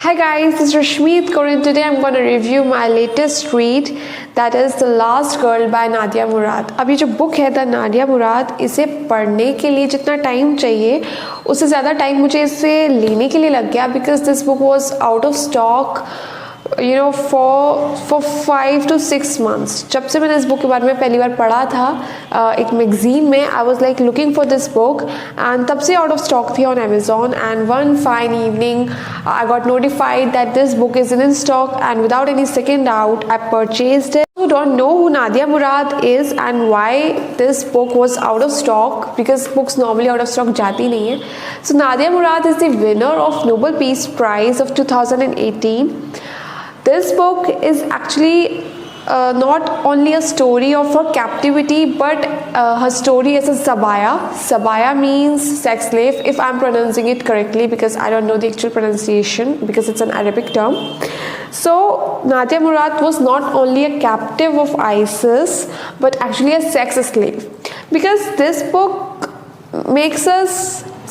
Hi guys, this is Rashmeet Kaur and today I'm going to review my latest read, that is The Last Girl by Nadia Murad. अब ये जो book है the Nadia मुराद, इसे पढ़ने के लिए जितना टाइम चाहिए उससे ज़्यादा टाइम मुझे इसे लेने के लिए लग गया because this book was out of stock for 5 to 6 months. जब से मैंने इस बुक के बारे में पहली बार पढ़ा था एक मैगजीन में, I was like looking for this book and तब से आउट ऑफ स्टॉक थी on Amazon and one fine evening I got notified that this book is in stock and without any second out I purchased it. Who don't know who Nadia Murad is and why this book was out of stock, because books normally out of stock जाती नहीं है. So Nadia Murad is the winner of Nobel Peace Prize of 2018. This book is actually not only a story of her captivity but her story as a sabaya. Sabaya means sex slave, if I'm pronouncing it correctly, because I don't know the actual pronunciation because it's an Arabic term. So Nadia Murad was not only a captive of ISIS but actually a sex slave, because this book makes us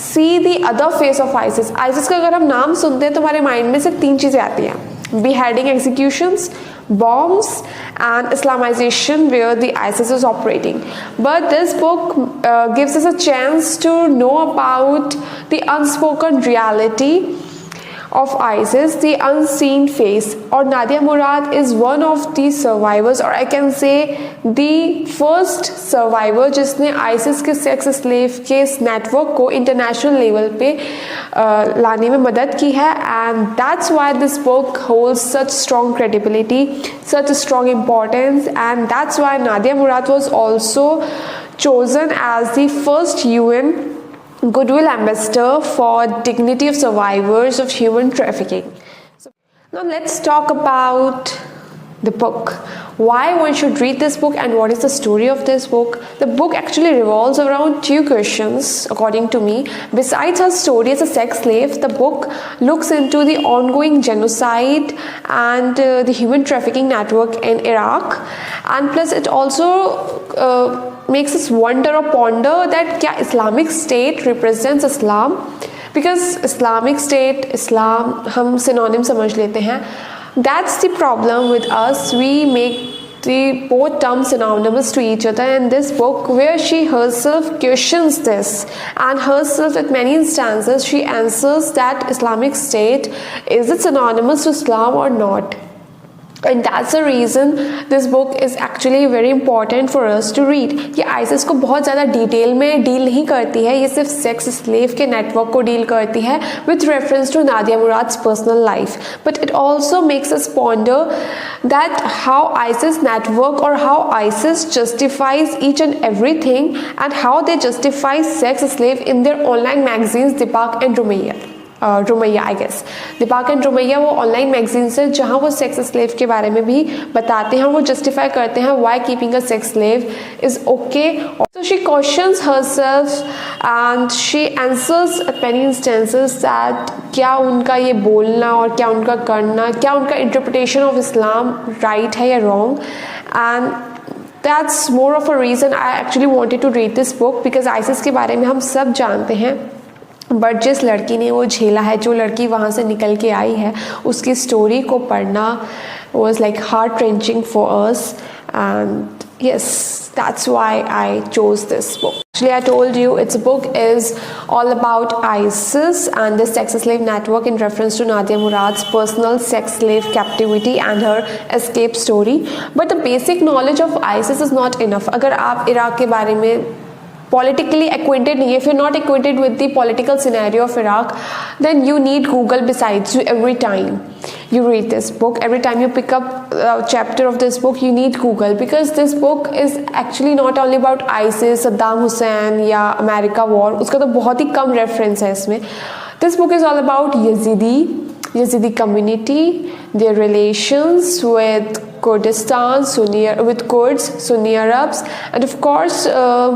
see the other face of ISIS. ISIS का अगर हम नाम सुनते हैं तो हमारे mind में सिर्फ 3 चीज़ें आती हैं: beheading, executions, bombs, and Islamization, where the ISIS is operating. But this book gives us a chance to know about the unspoken reality of ISIS, the unseen face. और Nadia Murad is one of the survivors, or I can say the first survivor जिसने ISIS के sex slave के इस network को international level पे लाने में मदद की है, and that's why this book holds such strong credibility, such strong importance, and that's why Nadia Murad was also chosen as the first UN Goodwill Ambassador for Dignity of Survivors of Human Trafficking. So now let's talk about the book. Why one should read this book and what is the story of this book? The book actually revolves around 2 questions according to me. Besides her story as a sex slave, the book looks into the ongoing genocide and the human trafficking network in Iraq, and plus it also makes us wonder or ponder that क्या Islamic State represents Islam, because Islamic State, Islam हम synonym समझ लेते हैं. That's the problem with us. We make the both terms synonymous to each other in this book, where she herself questions this, and herself at many instances she answers that Islamic State, is it synonymous to Islam or not? And that's the reason this book is actually very important for us to read. ये ISIS को बहुत ज़्यादा detail में deal नहीं करती है, ये सिर्फ सेक्स स्लेव के नेटवर्क को डील करती है with reference to Nadia Murad's personal life. But it also makes us ponder that how ISIS network or how ISIS justifies each and everything, and how they justify sex slave in their online magazines Deepak and Rumaiya I guess. Deepak and Rumaiya वो online magazines है जहाँ वो sex slave के बारे में भी बताते हैं, वो जस्टिफाई करते हैं why keeping a sex slave is okay. So she questions herself and she answers eight many instances that क्या उनका ये बोलना और क्या उनका करना, क्या उनका इंटरप्रिटेशन ऑफ इस्लाम राइट है या wrong. And that's more of a reason I actually wanted to read this book, because ISIS के बारे में हम सब जानते हैं, बट जिस लड़की ने वो झेला है, जो लड़की वहाँ से निकल के आई है, उसकी स्टोरी को पढ़ना was like heart wrenching for us, and yes, that's why I chose this book. Actually, I told you its book is all about ISIS and the sex slave network in reference to Nadia Murad's personal sex slave captivity and her escape story. But the basic knowledge of ISIS is not enough. अगर आप Iraq के बारे में politically acquainted nahi, if you're not acquainted with the political scenario of Iraq, then you need Google besides you every time you read this book. Every time you pick up a chapter of this book, you need Google, because this book is actually not only about ISIS, Saddam Hussein या America war, उसका तो बहुत ही कम reference है इसमें. This book is all about Yazidi community, their relations with Kurdistan, with Kurds, Sunni Arabs, and of course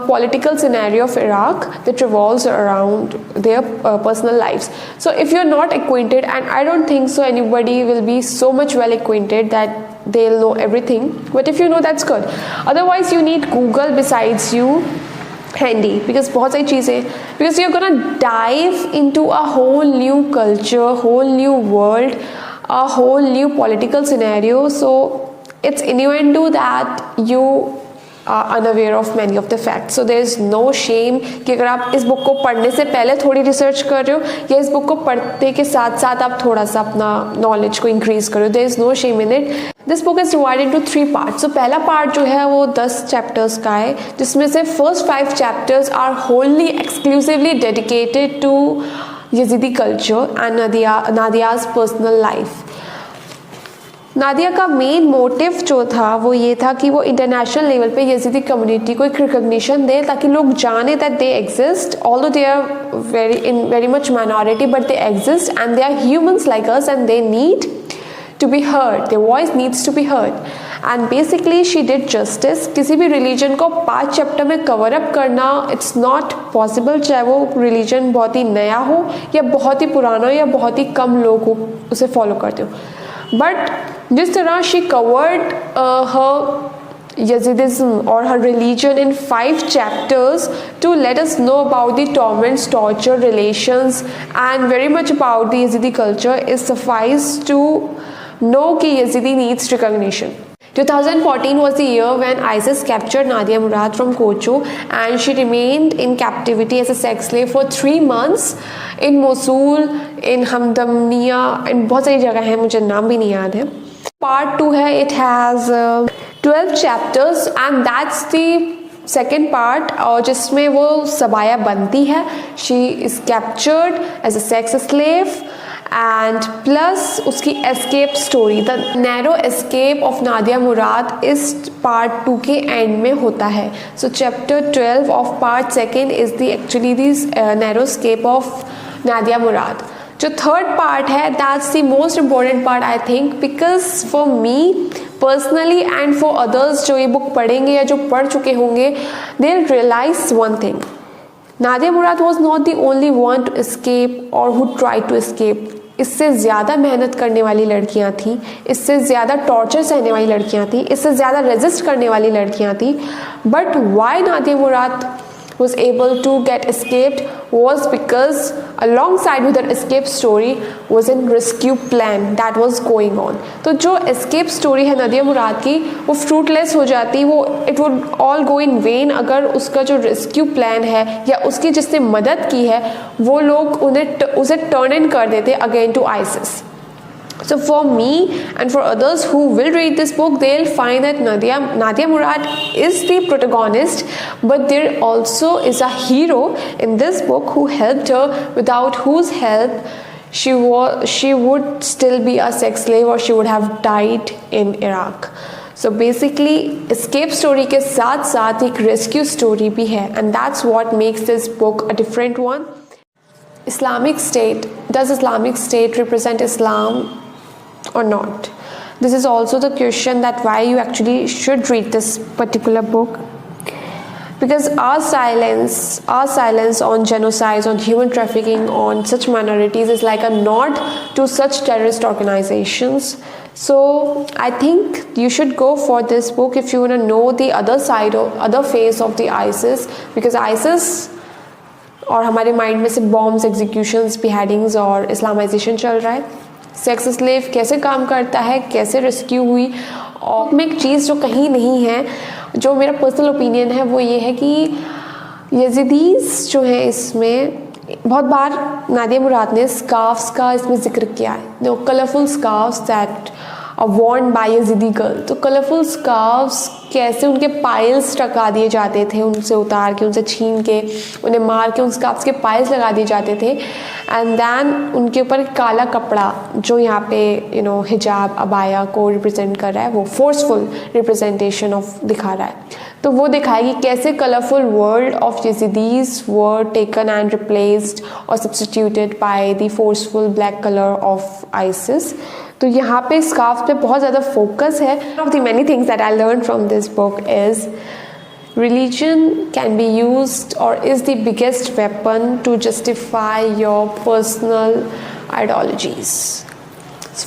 political scenario of Iraq that revolves around their personal lives. So if you're not acquainted, and I don't think so anybody will be so much well acquainted that they'll know everything, but if you know, that's good. Otherwise you need Google besides you handy, because बहुत सारी चीज़ें, because you're gonna dive into a whole new culture, whole new world, a whole new political scenario, so it's innuendo that you are unaware of many of the facts. So there is no shame कि अगर आप इस book को पढ़ने से पहले थोड़ी research कर रहे हो या इस बुक को पढ़ते के साथ साथ आप थोड़ा सा अपना नॉलेज को इंक्रीज करो, there is no shame in it. This book is divided into 3 parts. So पहला पार्ट जो है वो 10 चैप्टर्स का है, जिसमें से first 5 chapters are wholly exclusively dedicated to Yazidi culture and Nadia's personal life. Nadia का मेन मोटिव जो था वो ये था कि वो इंटरनेशनल लेवल पे यजीदी कम्युनिटी को एक रिकॉग्निशन दे, ताकि लोग जाने that they exist, although they are very much minority, but they exist and they are humans like us and they need to be heard, their voice needs to be heard. And basically she did justice. किसी भी religion को 5 chapter में cover up करना it's not possible, चाहे वो religion बहुत ही नया हो या बहुत ही पुराना हो या बहुत ही कम लोग हो उसे फॉलो करते हो. बट जिस तरह she covered her Yazidism or her religion in 5 chapters to let us know about the torments, torture, relations and very much about the Yazidi culture is suffice to know कि Yazidi needs recognition. 2014 was the year when ISIS captured Nadia Murad from Kocho and she remained in captivity as a sex slave for 3 months in Mosul, in Hamdaniya, in बहुत सारी जगह है, मुझे नाम भी नहीं याद है. Part 2 है, it has 12 chapters and that's the second part, और जिसमें वो सबाया बनती है. She is captured as a sex slave and plus उसकी escape story, the narrow escape of Nadia Murad इस part 2 के end में होता है. So chapter 12 of part 2 is actually this narrow escape of Nadia Murad. जो third part है that's the most important part I think, because for me personally and for others जो ये book पढ़ेंगे या जो पढ़ चुके होंगे, they will realise one thing. Nadia Murad was not the only one to escape और हु ट्राई टू एस्केप. इससे ज़्यादा मेहनत करने वाली लड़कियां थी, इससे ज़्यादा टॉर्चर सहने वाली लड़कियां थी, इससे ज़्यादा रेजिस्ट करने वाली लड़कियां थी. But why Nadia Murad was able to get escaped was because alongside with her escape story was a rescue plan that was going on. तो जो escape story है नादिया मुराद की वो fruitless हो जाती, वो it would all go in vain अगर उसका जो rescue plan है या उसकी जिसने मदद की है वो लोग उसे turn in कर देते again to ISIS. So for me and for others who will read this book, they'll find that Nadia Murad is the protagonist, but there also is a hero in this book who helped her, without whose help she would still be a sex slave or she would have died in Iraq. So basically escape story के साथ साथ एक rescue story भी है, and that's what makes this book a different one. Islamic State. Does Islamic State represent Islam or not? This is also the question that why you actually should read this particular book, because our silence on genocides, on human trafficking, on such minorities is like a nod to such terrorist organizations. So I think you should go for this book if you want to know the other side or other face of the ISIS, because ISIS और हमारे mind में से bombs, executions, beheadings और Islamisation चल रहा है. Sex slave कैसे काम करता है, कैसे रेस्क्यू हुई. और में एक चीज़ जो कहीं नहीं है, जो मेरा पर्सनल ओपिनियन है, वो ये है कि यजीदीज़ जो हैं इसमें बहुत बार नादिया मुराद ने स्कार्फ्स का इसमें जिक्र किया है. No colourful scarfs that are worn by Yazidi Girl. तो कलरफुल स्कार्फ्स कैसे उनके पायल्स टका दिए जाते थे, उनसे उतार के, उनसे छीन के, उन्हें मार के उन स्कार्फ्स के पायल्स लगा दिए जाते थे. एंड दैन उनके ऊपर काला कपड़ा जो यहाँ पे हिजाब, अबाया को रिप्रेजेंट कर रहा है, वो फोर्सफुल रिप्रेजेंटेशन ऑफ दिखा रहा है. तो वो दिखाएगी कैसे colourful world of Yazidis were taken and replaced और substituted by the forceful black colour of ISIS. तो यहाँ पे स्कार्फ पे बहुत ज़्यादा फोकस है. One of the many things that I learn from this book is religion can be used or is the biggest weapon to justify your personal ideologies.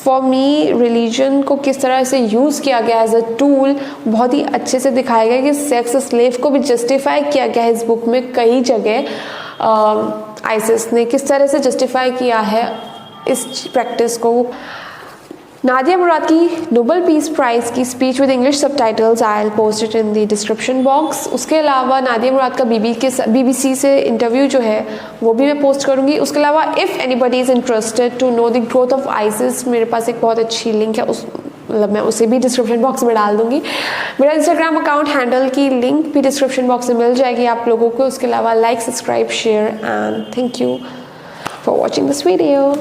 For me religion को किस तरह से use किया गया as a tool बहुत ही अच्छे से दिखाया गया कि सेक्स स्लेव को भी जस्टिफाई किया गया है इस बुक में कई जगह। आइसिस ने किस तरह से जस्टिफाई किया है इस प्रैक्टिस को। नादिया मुराद की नोबेल पीस प्राइज की speech with English subtitles I will post it in the description box. उसके अलावा नादिया मुराद का BBC से इंटरव्यू जो है वो भी मैं पोस्ट करूँगी। उसके अलावा if anybody is interested to know the growth of ISIS, मेरे पास एक बहुत अच्छी लिंक है, मैं उसे भी डिस्क्रिप्शन बॉक्स में डाल दूँगी। मेरा इंस्टाग्राम अकाउंट हैंडल की लिंक भी डिस्क्रिप्शन बॉक्स में मिल जाएगी आप लोगों को। उसके अलावा like, subscribe, share and thank you for watching this video.